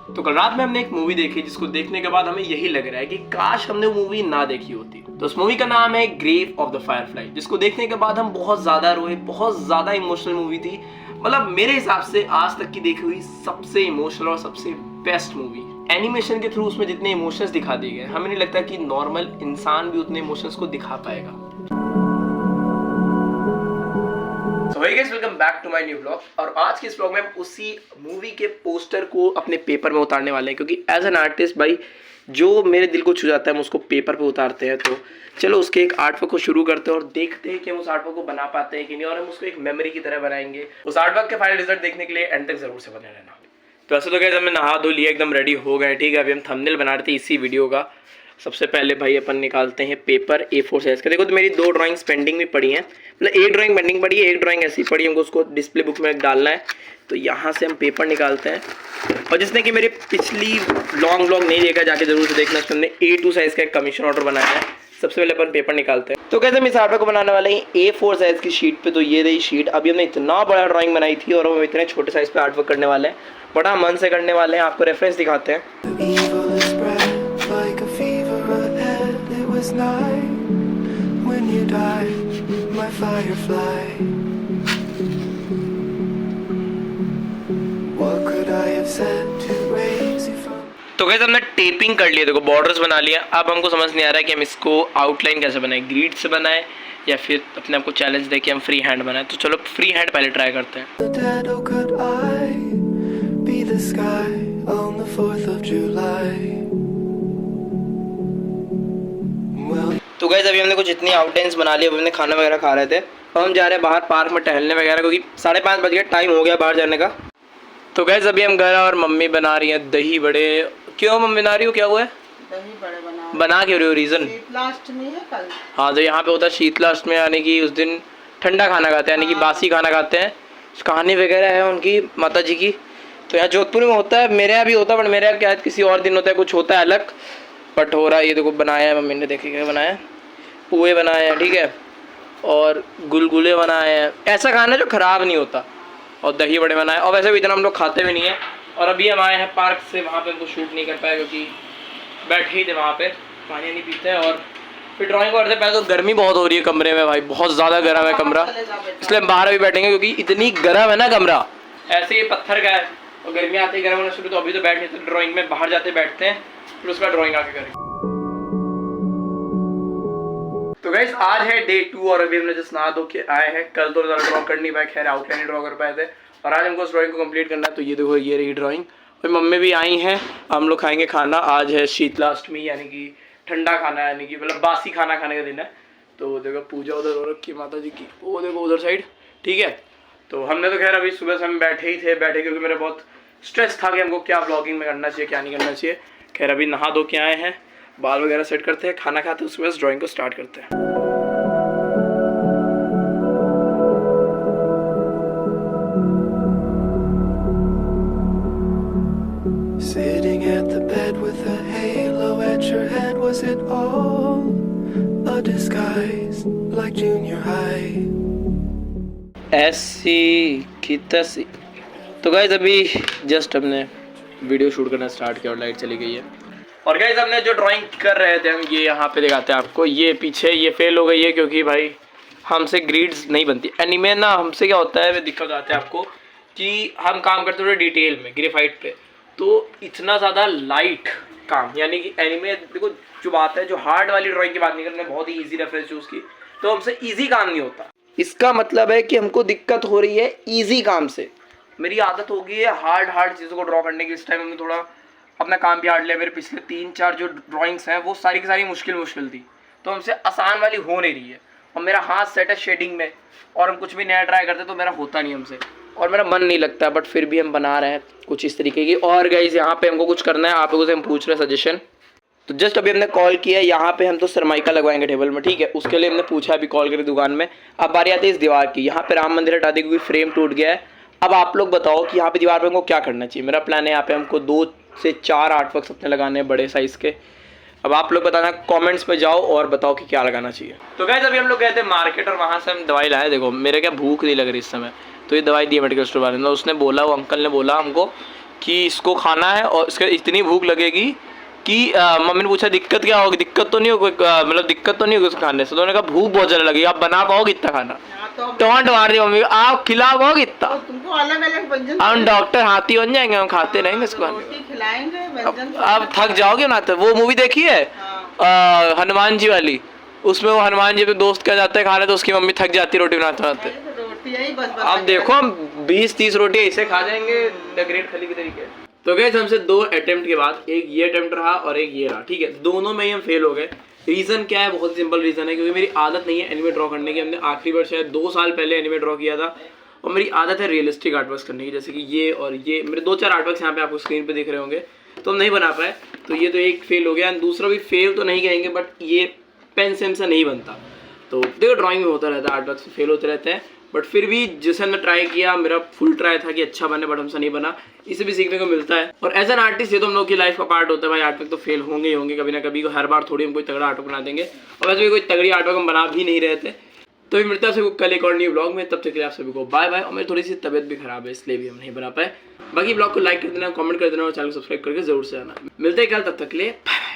तो कल रात में हमने एक मूवी देखी जिसको देखने के बाद हमें यही लग रहा है कि काश हमने वो मूवी ना देखी होती। तो उस मूवी का नाम है ग्रेव ऑफ द फायरफ्लाई, जिसको देखने के बाद हम बहुत ज्यादा रोए, बहुत ज्यादा इमोशनल मूवी थी। मतलब मेरे हिसाब से आज तक की देखी हुई सबसे इमोशनल और सबसे बेस्ट मूवी। एनिमेशन के थ्रू उसमें जितने इमोशंस दिखा दिए गए, हमें नहीं लगता कि नॉर्मल इंसान भी उतने इमोशंस को दिखा पाएगा। So hey guys, welcome back to my new vlog। और आज के इस vlog में हम उसी मूवी के पोस्टर को अपने पेपर में उतारने वाले हैं, क्योंकि एज एन आर्टिस्ट भाई जो मेरे दिल को छू जाता है हम उसको पेपर पे उतारते हैं। तो चलो उसके एक आर्टवर्क को शुरू करते हैं और देखते हैं कि हम उस आर्टवर्क को बना पाते हैं कि नहीं, और हम उसको एक मेमोरी की तरह बनाएंगे। उस आर्टवर्क के फाइनल रिजल्ट देखने के लिए एंड तक जरूर से बने रहना। तो ऐसे तो गाइस हमने नहा धो लिया, एकदम रेडी हो गए, ठीक है। अभी हम थंबनेल बना रहे थे इसी वीडियो का। सबसे पहले भाई अपन निकालते हैं पेपर A4 साइज का। देखो तो मेरी 2 ड्राइंग्स पेंडिंग भी पड़ी हैं, मतलब एक ड्राइंग पेंडिंग पड़ी है, एक ड्राइंग ऐसी पड़ी है, हमको उसको डिस्प्ले बुक में डालना है। तो यहाँ से हम पेपर निकालते हैं। और जिसने कि मेरी पिछली लॉन्ग व्लॉग नहीं देखा जाके जरूर से देखना, उसमें हमने A2 साइज का एक कमीशन ऑर्डर बनाया है। सबसे पहले अपन पेपर निकालते हैं। तो कैसे हम इस आर्टवर्क को बनाने वाले हैं A4 साइज की शीट पे। तो ये रही शीट। अभी हमने इतना बड़ा ड्राइंग बनाई थी और हम इतने छोटे साइज पे आर्टवर्क करने वाले हैं, बड़ा मन से करने वाले हैं। आपको रेफरेंस दिखाते हैं। When you died, my firefly. What could I have said to raise you from? तो गाइस हमने टेपिंग कर लिया, देखो बॉर्डर्स बना लिया। अब हमको समझ नहीं आ रहा है कि हम इसको आउटलाइन कैसे बनाए, ग्रिड से बनाए या फिर अपने आपको चैलेंज दे के हम फ्री हैंड बनाए। तो चलो फ्री हैंड पहले ट्राई करते हैं। तो गाइस अभी हमने कुछ इतनी आउटलाइंस बना ली। अभी हमने खाना वगैरह खा रहे थे और हम जा रहे हैं बाहर पार्क में टहलने वगैरह, क्योंकि 5:30 बज गए, टाइम हो गया बाहर जाने का। तो गाइस अभी हम घर और मम्मी बना रही हैं दही बड़े। क्यों मम्मी बना रही हो, क्या हुआ है? दही बड़े बना क्यों रही हो, रीजन? शीतलाष्टमी है कल। हाँ, तो यहाँ पे होता है शीतलाष्टमी, यानी कि उस दिन ठंडा खाना खाते हैं, यानी कि बासी खाना खाते हैं। कहानी वगैरह है उनकी माता जी की। तो यहाँ जोधपुर में होता है, मेरे यहाँ भी होता है, बट मेरे यहाँ क्या है किसी और दिन होता है, कुछ होता है अलग, बट हो रहा है। ये देखो बनाया है मम्मी ने, देखिए क्या बनाया है, पुए बनाए हैं, ठीक है, और गुलगुले बनाए हैं। ऐसा खाना जो ख़राब नहीं होता, और दही बड़े बनाए। और वैसे भी इतना हम लोग खाते भी नहीं है। और अभी हम आए हैं पार्क से, वहाँ पे हमको शूट नहीं कर पाए क्योंकि बैठे ही थे वहाँ पे, पानी नहीं पीते हैं। और फिर ड्राइंग करते हैं। पहले तो गर्मी बहुत हो रही है कमरे में भाई, बहुत ज़्यादा गर्म है कमरा, इसलिए हम बाहर भी बैठेंगे क्योंकि इतनी गर्म है ना कमरा। ऐसे ही पत्थर का है और गर्मी आते ही गर्म होना शुरू। तो अभी तो बैठ नहीं, तो ड्राइंग में बाहर जाते बैठते हैं, फिर उसका ड्राइंग आके करेंगे। तो गाइस आज है डे 2 और अभी हमने जस्ट नहा धो के आए हैं। कल तो ज़्यादा ड्रॉ कर नहीं पाए, खैर आउटलाइन ही ड्रॉ कर पाए थे, और आज हमको उस ड्राइंग को कंप्लीट करना है। तो ये देखो ये रही ड्राइंग। और मम्मी भी आई हैं, हम लोग खाएंगे खाना। आज है शीतलाष्टमी, यानी कि ठंडा खाना, यानी कि मतलब बासी खाना खाने का दिन है। तो देखो पूजा उधर हो रखी है माता जी की, वो देखो उधर साइड, ठीक है। तो हमने तो खैर अभी सुबह से हम बैठे ही थे, क्योंकि मेरा बहुत स्ट्रेस था कि हमको क्या ब्लॉगिंग में करना चाहिए क्या नहीं करना चाहिए। खैर अभी नहा धो के आए हैं, बाल वगैरह सेट करते हैं, खाना खाते हैं, उसके बाद ड्राइंग को स्टार्ट करते हैं। Sitting at the bed with a halo at your head, was it all a disguise like junior high? ऐसी की तैसी। तो गाइस अभी जस्ट हमने वीडियो शूट करना स्टार्ट किया और लाइट चली गई है। और गाइस हमने जो ड्राइंग कर रहे थे हम, ये यहाँ पे दिखाते हैं आपको। ये पीछे ये फेल हो गई है क्योंकि भाई हमसे ग्रिड्स नहीं बनती। एनीमे ना हमसे क्या होता है, वे दिक्कत आती है आपको कि हम काम करते हुए डिटेल में ग्रेफाइट पे, तो इतना ज़्यादा लाइट काम, यानी कि एनीमे देखो जो बात है, जो हार्ड वाली ड्राइंग की बात नहीं करते, बहुत ही ईजी रेफरेंस चूज़ की, तो हमसे ईजी काम नहीं होता। इसका मतलब है कि हमको दिक्कत हो रही है ईजी काम से। मेरी आदत हो गई है हार्ड चीज़ों को ड्रॉ करने की। इस टाइम हमने थोड़ा अपना काम भी हार्ड लिया। मेरे पिछले 3-4 जो ड्राइंग्स हैं वो सारी की सारी मुश्किल थी, तो हमसे आसान वाली हो नहीं रही है। और मेरा हाथ सेट है शेडिंग में, और हम कुछ भी नया ट्राई करते तो मेरा होता नहीं हमसे, और मेरा मन नहीं लगता, बट फिर भी हम बना रहे हैं कुछ इस तरीके की। और गाइस यहाँ पे हमको कुछ करना है, आप लोगों से हम पूछ रहे हैं सजेशन। तो जस्ट अभी हमने कॉल किया है, यहाँ पे हम तो सरमाइका लगवाएंगे टेबल में, ठीक है। उसके लिए हमने पूछा, अभी कॉल करी दुकान में। अब बारी आती है इस दीवार की। यहाँ पे राम मंदिर हटा दी क्योंकि फ्रेम टूट गया है। अब आप लोग बताओ कि यहाँ पे दीवार पे हमको क्या करना चाहिए। मेरा प्लान है यहाँ पे हमको 2 से 4 आर्टवर्क्स अपने लगाने हैं बड़े साइज़ के। अब आप लोग बताना, कमेंट्स में जाओ और बताओ कि क्या लगाना चाहिए। तो गाइस अभी हम लोग गए थे मार्केट और वहाँ से हम दवाई लाए। देखो मेरे क्या भूख नहीं लग रही इस समय, तो ये दवाई दी मेडिकल स्टोर वाले ने। उसने बोला, वो अंकल ने बोला हमको कि इसको खाना है और इसका इतनी भूख लगेगी कि मम्मी ने पूछा दिक्कत क्या होगी, दिक्कत तो नहीं होगी, मतलब दिक्कत तो नहीं होगी उसको खाने से। तो उन्होंने कहा भूख बहुत ज़्यादा लगेगी, आप बना पाओगे इतना खाना? हाँ, तो टोंट मार दी मम्मी, आप खिला पाओगे इतना? तो तुमको अलग अलग व्यंजन हम डॉक्टर हाथी बन जाएंगे, हम खाते रहेंगे इसको। रोटी खिलाएंगे व्यंजन आप थक जाओगे ना। तो वो मूवी देखी है हनुमान जी वाली, उसमें वो हनुमान जी अपने दोस्त क्या जाता है खाने, तो उसकी मम्मी थक जाती है रोटी बनाते बनाते। रोटी यही बस बस आप देखो हम 20-30 रोटी ऐसे खा जाएंगे द ग्रेट खली के तरीके। तो गैस हमसे 2 अटेम्प्ट के बाद एक ये अटेम्प्ट रहा और एक ये रहा, ठीक है। दोनों में ही हम फेल हो गए। रीज़न क्या है? बहुत सिंपल रीज़न है, क्योंकि मेरी आदत नहीं है एनिमे ड्रॉ करने की। हमने आखिरी बार शायद 2 साल पहले एनिमे ड्रॉ किया था और मेरी आदत है रियलिस्टिक आर्टवर्क्स करने की, जैसे कि ये और ये मेरे 2-4 आर्टवर्क्स यहाँ पे आपको स्क्रीन पे दिख रहे होंगे। तो हम नहीं बना पाए, तो ये तो एक फेल हो गया। एंड दूसरा भी फेल तो नहीं कहेंगे, बट ये पेन सेम से नहीं बनता। तो देखो ड्राइंग में होता रहता है, आर्टवर्क्स फेल होते रहते हैं, बट फिर भी जैसे मैं ट्राई किया, मेरा फुल ट्राई था कि अच्छा बने, बट हमसे नहीं बना। इसे भी सीखने को मिलता है। और एज एन आर्टिस्ट ये तो हम लोग की लाइफ का पार्ट होता है भाई, आर्टवर्क तो फेल होंगे ही होंगे कभी ना कभी। हर बार थोड़ी हम कोई तगड़ा आर्टवर्क बना देंगे, और वैसे भी कोई तगड़ी आर्टवर्क हम बना भी नहीं रहे थे। तो मिलता है सबको कल एक और न्यू ब्लॉग में, तब तक के लिए आप सभी को बाय बाय। और मेरी थोड़ी सी तबियत भी खराब है, इसलिए भी हम नहीं बना पाए। बाकी ब्लॉग को लाइक कर देना, कमेंट कर देना और चैनल को सब्सक्राइब करके जरूर से आना। मिलते हैं कल, तब तक के लिए बाय।